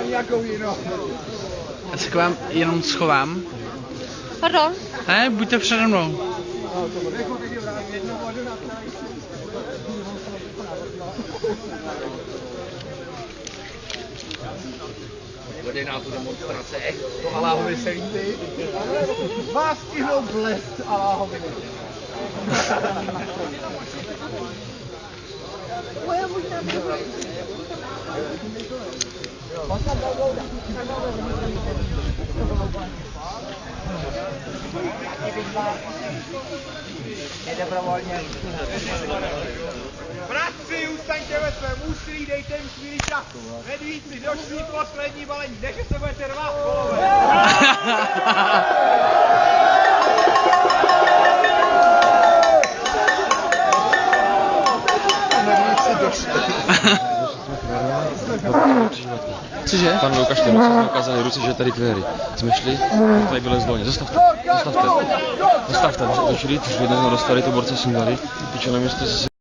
Já se k vám jenom schovám. Pardon? Ne, buďte přede mnou. Vedená tu demonstrace, to Aláhovi se líbí. Vás stihnou blest Aláhovi. Bratři, ustaňte ve svém úsilí, dejte jim chvíli času. Medvíci, došli poslední balení, než se budete rvát kolové. Cože? Pan Lukáš, ten jsme ukázali ruce, že tady kvéry. Jsme šli, tady byly zloně. Zastavte. Zastavte, protože točili, jednou dostali, to borce sundali, pičo na město